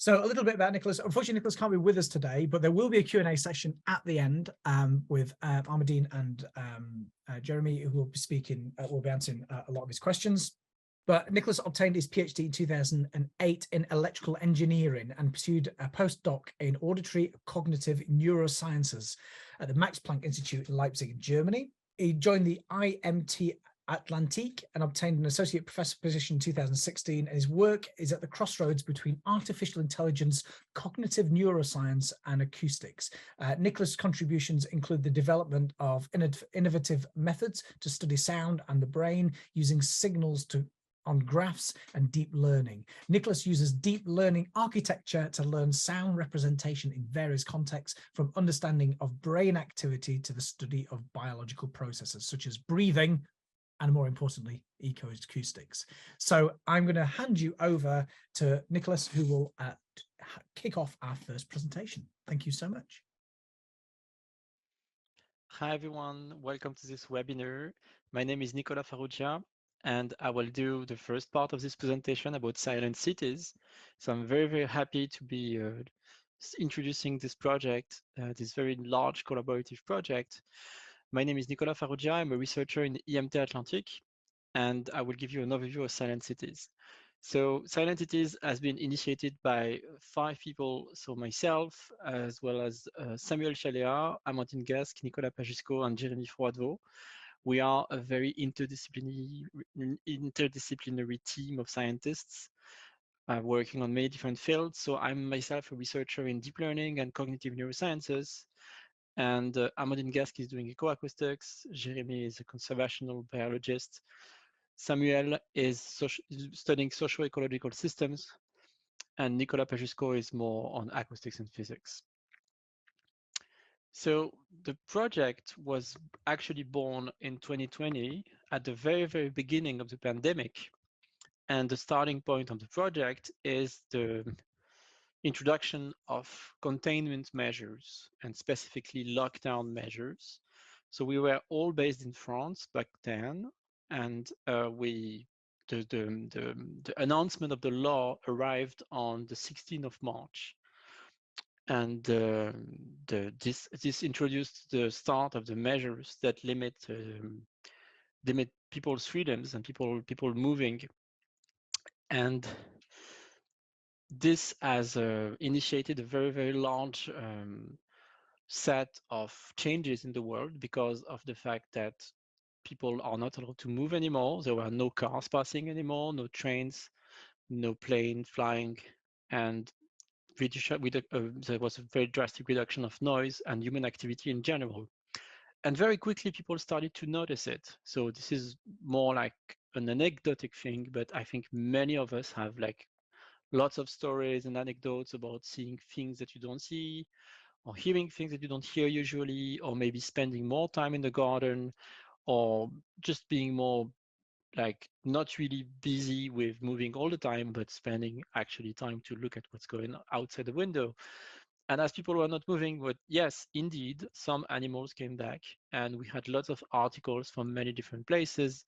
So a little bit about Nicolas. Unfortunately, Nicolas can't be with us today, but there will be a Q&A session at the end with Ahmadine and Jeremy, who will be speaking, will be answering a lot of his questions. But Nicolas obtained his PhD in 2008 in electrical engineering and pursued a postdoc in auditory cognitive neurosciences at the Max Planck Institute in Leipzig, Germany. He joined the IMT Atlantique and obtained an associate professor position in 2016. And his work is at the crossroads between artificial intelligence, cognitive neuroscience, and acoustics. Nicolas' contributions include the development of innovative methods to study sound and the brain using signals on graphs and deep learning. Nicolas uses deep learning architecture to learn sound representation in various contexts, from understanding of brain activity to the study of biological processes such as breathing, and more importantly, ecoacoustics. So I'm going to hand you over to Nicolas, who will kick off our first presentation. Thank you so much. Hi, everyone. Welcome to this webinar. My name is Nicolas Farrugia, and I will do the first part of this presentation about silent cities. So I'm very, very happy to be introducing this project, this very large collaborative project. My name is Nicolas Farrugia. I'm a researcher in the IMT Atlantique, and I will give you an overview of silent cities. So silent cities has been initiated by 5 people, so myself, as well as Samuel Chaléa, Amandine Gasque, Nicolas Pajusco, and Jérémy Froidevaux. We are a very interdisciplinary team of scientists working on many different fields. So I'm myself a researcher in deep learning and cognitive neurosciences. And Amandine Gasque is doing ecoacoustics. Jérémy is a conservational biologist. Samuel is studying socio-ecological systems. And Nicolas Pajusco is more on acoustics and physics. So the project was actually born in 2020 at the very, very beginning of the pandemic. And the starting point of the project is the introduction of containment measures, and specifically lockdown measures. So we were all based in France back then, and the announcement of the law arrived on the 16th of March. And this introduced the start of the measures that limit people's freedoms and people moving. And this has initiated a very, very large set of changes in the world because of the fact that people are not allowed to move anymore. There were no cars passing anymore, no trains, no plane flying, and there was a very drastic reduction of noise and human activity in general. And very quickly, people started to notice it. So this is more like an anecdotic thing, but I think many of us have like lots of stories and anecdotes about seeing things that you don't see, or hearing things that you don't hear usually, or maybe spending more time in the garden, or just being more like not really busy with moving all the time, but spending actually time to look at what's going on outside the window. And as people were not moving, but yes, indeed, some animals came back, and we had lots of articles from many different places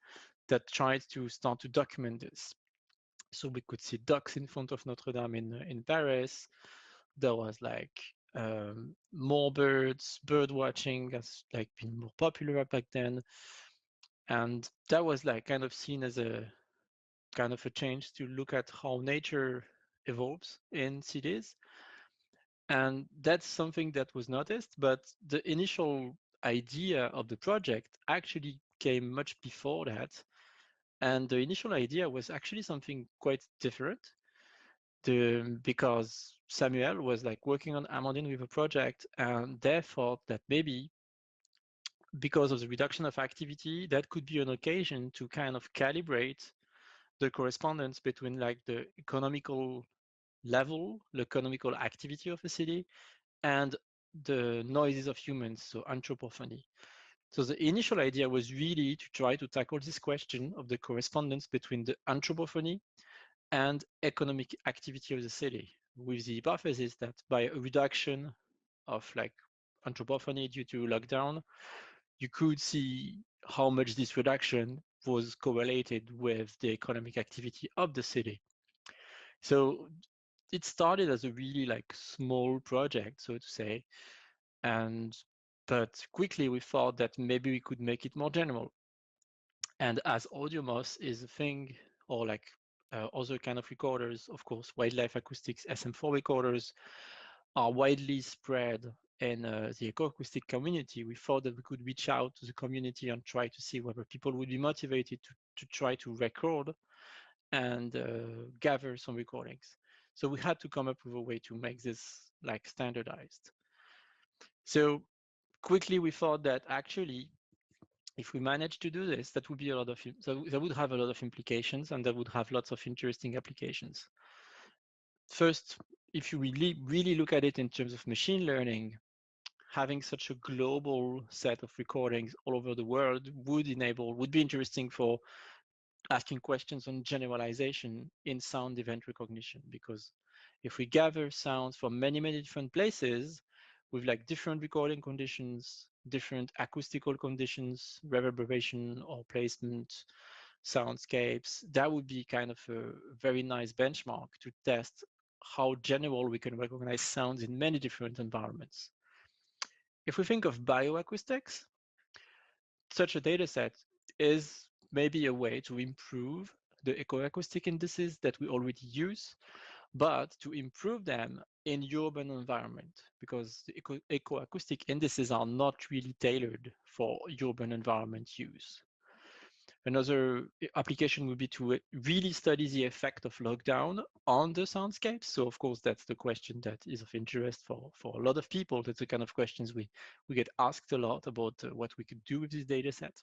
that tried to start to document this. So we could see ducks in front of Notre Dame in Paris. There was like more birds. Bird watching has like been more popular back then, and that was like kind of seen as a kind of a change to look at how nature evolves in cities. And that's something that was noticed, but the initial idea of the project actually came much before that. And the initial idea was actually something quite different, because Samuel was like working on Amandine with a project, and they thought that maybe because of the reduction of activity, that could be an occasion to kind of calibrate the correspondence between like the economical level, the economical activity of a city, and the noises of humans, so anthropophony. So the initial idea was really to try to tackle this question of the correspondence between the anthropophony and economic activity of the city, with the hypothesis that by a reduction of like anthropophony due to lockdown, you could see how much this reduction was correlated with the economic activity of the city. So it started as a really like small project, so to say, but quickly we thought that maybe we could make it more general. And as audio moss is a thing, or like other kind of recorders, of course, wildlife acoustics SM4 recorders are widely spread in the ecoacoustic community. We thought that we could reach out to the community and try to see whether people would be motivated to try to record and gather some recordings. So we had to come up with a way to make this like standardized. So quickly we thought that actually, if we managed to do this, that would be a lot of, that would have a lot of implications, and that would have lots of interesting applications. First, if you really look at it in terms of machine learning, having such a global set of recordings all over the world would be interesting for asking questions on generalization in sound event recognition, because if we gather sounds from many different places with like different recording conditions, different acoustical conditions, reverberation or placement, soundscapes, that would be kind of a very nice benchmark to test how general we can recognize sounds in many different environments. If we think of bioacoustics, such a data set is maybe a way to improve the ecoacoustic indices that we already use, but to improve them in urban environment, because the ecoacoustic indices are not really tailored for urban environment use. Another application would be to really study the effect of lockdown on the soundscapes. So of course, that's the question that is of interest for a lot of people. That's the kind of questions we get asked a lot about what we could do with this data set.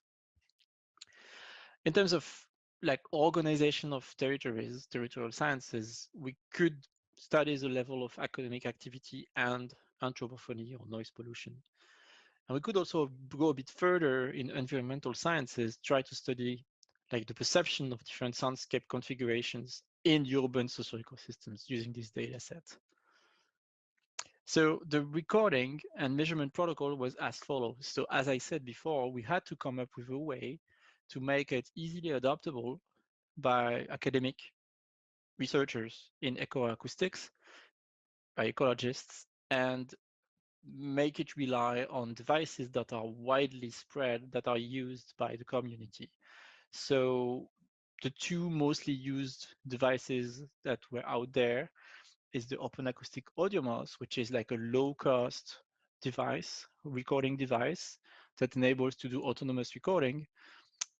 In terms of like organization of territories, territorial sciences, we could study the level of academic activity and anthropophony or noise pollution. And we could also go a bit further in environmental sciences, try to study like the perception of different soundscape configurations in urban social ecosystems using this data set. So the recording and measurement protocol was as follows. So as I said before, we had to come up with a way to make it easily adoptable by academic researchers in ecoacoustics, by ecologists, and make it rely on devices that are widely spread, that are used by the community. So the two mostly used devices that were out there is the Open Acoustic Audio Mouse, which is like a low-cost device, recording device that enables to do autonomous recording,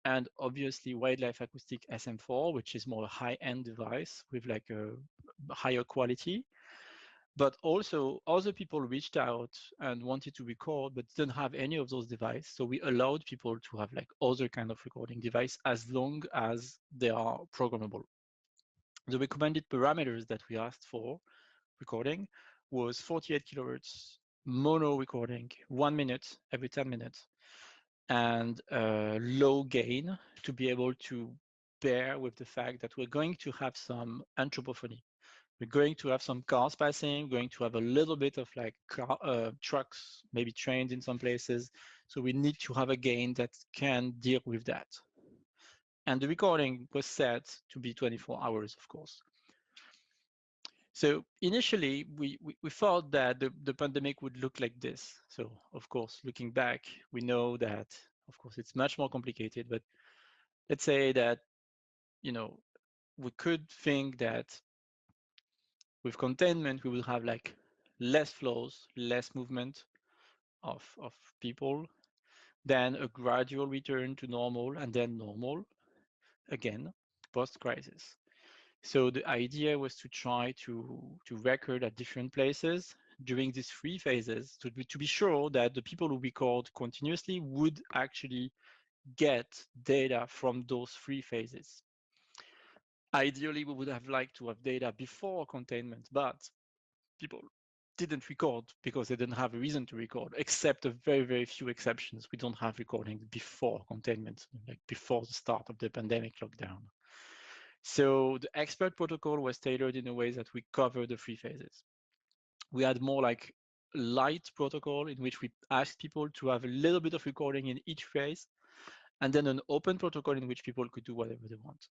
and obviously Wildlife Acoustic SM4, which is more a high-end device with like a higher quality. But also other people reached out and wanted to record, but didn't have any of those devices. So we allowed people to have like other kind of recording device as long as they are programmable. The recommended parameters that we asked for recording was 48 kilohertz mono recording, 1 minute every 10 minutes, and low gain to be able to bear with the fact that we're going to have some anthropophony. We're going to have some cars passing, going to have a little bit of like trucks, maybe trains in some places. So we need to have a gain that can deal with that. And the recording was set to be 24 hours, of course. So initially, we thought that the pandemic would look like this. So of course, looking back, we know that, of course, it's much more complicated, but let's say that, you know, we could think that with containment, we will have like less flows, less movement of people, then a gradual return to normal, and then normal again, post-crisis. So the idea was to try to record at different places during these 3 phases to be sure that the people who record continuously would actually get data from those 3 phases. Ideally, we would have liked to have data before containment, but people didn't record because they didn't have a reason to record, except a very few exceptions. We don't have recordings before containment, like before the start of the pandemic lockdown. So the expert protocol was tailored in a way that we cover the 3 phases. We had more like light protocol in which we asked people to have a little bit of recording in each phase, and then an open protocol in which people could do whatever they want.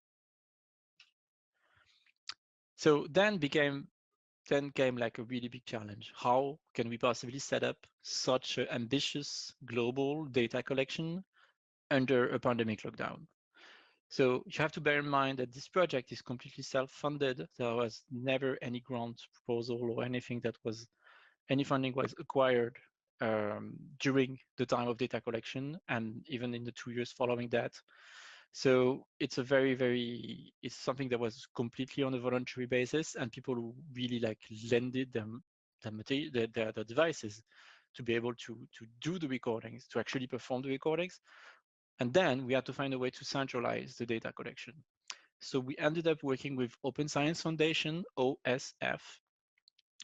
So then became then came like a really big challenge. How can we possibly set up such an ambitious global data collection under a pandemic lockdown? So you have to bear in mind that this project is completely self-funded. There was never any grant proposal or anything that was, any funding was acquired during the time of data collection and even in the 2 years following that. So it's a it's something that was completely on a voluntary basis, and people who really like lended them their devices to be able to do the recordings, to actually perform the recordings. And then we had to find a way to centralize the data collection. So we ended up working with Open Science Foundation, OSF,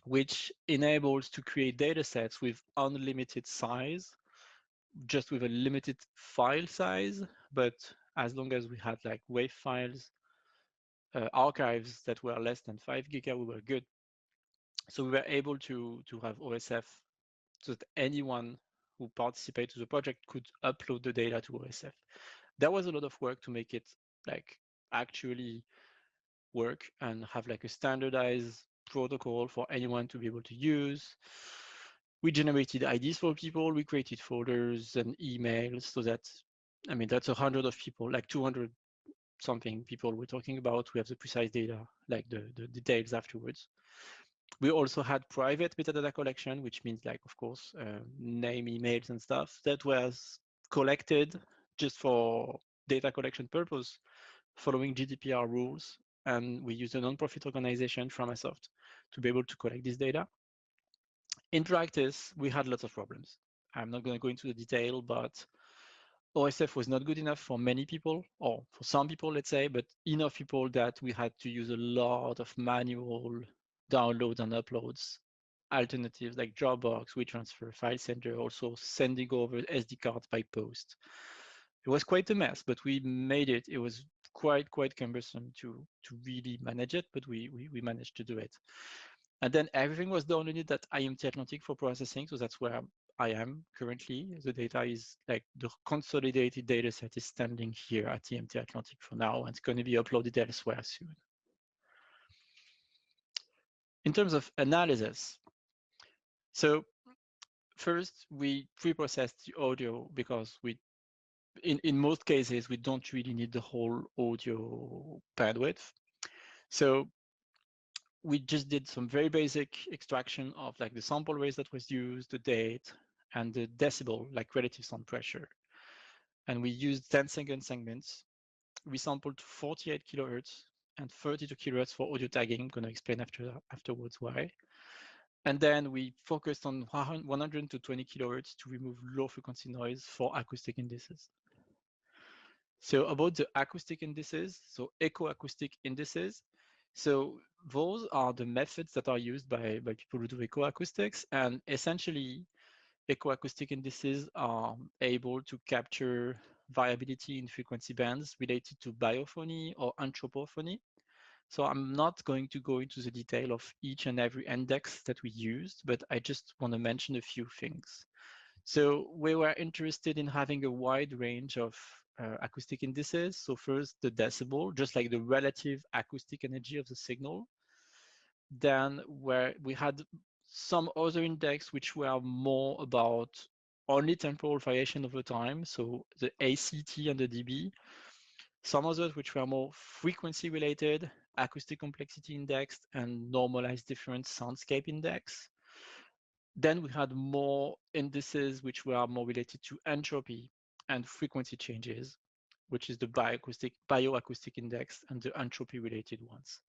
which enables to create data sets with unlimited size, just with a limited file size, but as long as we had like WAV files, archives that were less than 5 giga, we were good. So we were able to have OSF so that anyone who participated to the project could upload the data to OSF. There was a lot of work to make it like actually work and have like a standardized protocol for anyone to be able to use. We generated IDs for people, we created folders and emails so that, I mean, that's 100 of people, like 200 something people we're talking about. We have the precise data, like the details afterwards. We also had private metadata collection, which means like, of course, name, emails and stuff that was collected just for data collection purpose, following GDPR rules. And we use a non-profit organization, Framasoft, to be able to collect this data. In practice, we had lots of problems. I'm not going to go into the detail, but OSF was not good enough for many people, or for some people, let's say, but enough people that we had to use a lot of manual downloads and uploads, alternatives like Dropbox, WeTransfer, File Sender, also sending over SD cards by post. It was quite a mess, but we made it. It was quite cumbersome to really manage it, but we managed to do it. And then everything was downloaded at IMT Atlantic for processing. So that's where I am currently. The data is like the consolidated data set is standing here at IMT Atlantic for now, and it's going to be uploaded elsewhere soon. In terms of analysis, so first we pre-processed the audio because in most cases, we don't really need the whole audio bandwidth. So we just did some very basic extraction of like the sample rates that was used, the date, and the decibel, like relative sound pressure. And we used 10-second segments. We sampled 48 kilohertz and 32 kilohertz for audio tagging. I'm going to explain afterwards why. And then we focused on 120 kilohertz to remove low frequency noise for acoustic indices. So about the acoustic indices, so echoacoustic indices, so those are the methods that are used by people who do echoacoustics, and essentially echoacoustic indices are able to capture variability in frequency bands related to biophony or anthropophony. So I'm not going to go into the detail of each and every index that we used, but I just want to mention a few things. So we were interested in having a wide range of acoustic indices. So first, the decibel, just like the relative acoustic energy of the signal. Then where we had some other index which were more about only temporal variation over time, so the ACT and the dB. Some others which were more frequency related, acoustic complexity index and normalized difference soundscape index. Then we had more indices which were more related to entropy and frequency changes, which is the bioacoustic index and the entropy related ones.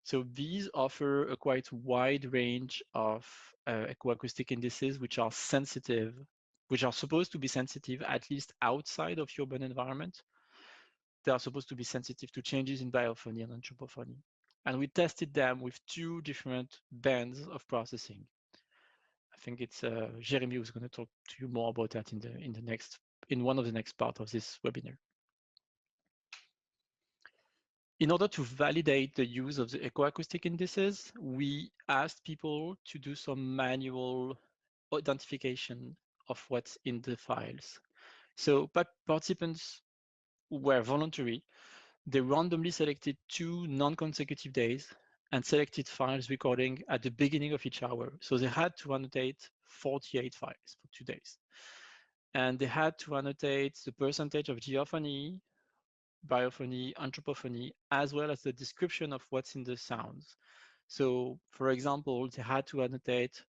So these offer a quite wide range of echoacoustic indices which are sensitive, which are supposed to be sensitive at least outside of urban environment. They are supposed to be sensitive to changes in biophony and anthropophony. And we tested them with two different bands of processing. I think it's Jeremy who's going to talk to you more about that in one of the next part of this webinar. In order to validate the use of the echoacoustic indices, we asked people to do some manual identification of what's in the files. So participants were voluntary. They randomly selected 2 non-consecutive days and selected files recording at the beginning of each hour. So they had to annotate 48 files for 2 days. And they had to annotate the percentage of geophony, biophony, anthropophony, as well as the description of what's in the sounds. So for example, they had to annotate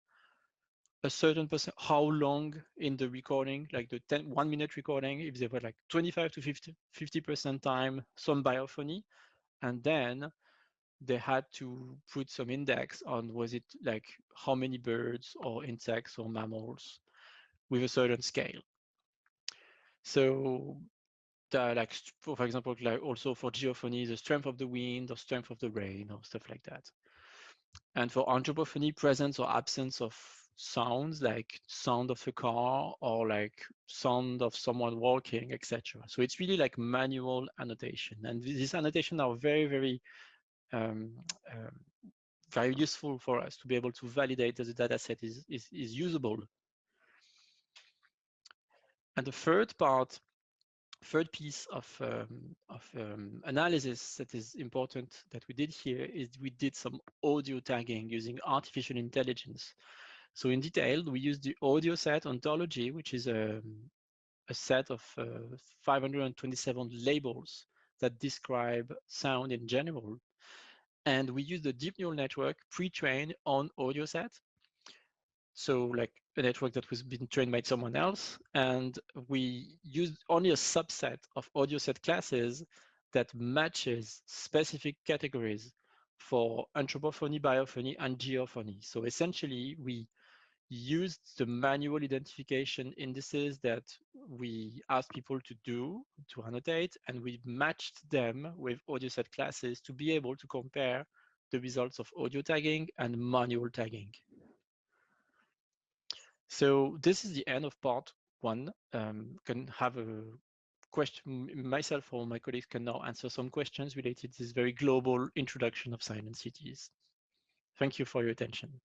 a certain percent, how long in the recording, like the 1 minute recording, if they were like 25 to 50% time, some biophony, and then they had to put some index on, was it like how many birds or insects or mammals with a certain scale. So like, for example, like also for geophony, the strength of the wind or strength of the rain or stuff like that. And for anthropophony, presence or absence of sounds, like sound of a car or like sound of someone walking, etc. So it's really like manual annotation. And these annotations are very, very, very useful for us to be able to validate that the data set is usable. And the third piece of analysis that is important that we did here is we did some audio tagging using artificial intelligence. So in detail, we used the audio set ontology, which is a set of 527 labels that describe sound in general. And we use the deep neural network pre-trained on audio set. So like a network that was being trained by someone else. And we used only a subset of audio set classes that matches specific categories for anthropophony, biophony, and geophony. So essentially, we used the manual identification indices that we asked people to do to annotate, and we matched them with audio set classes to be able to compare the results of audio tagging and manual tagging. So this is the end of part one. Can have a question, myself or my colleagues can now answer some questions related to this very global introduction of silent cities. Thank you for your attention.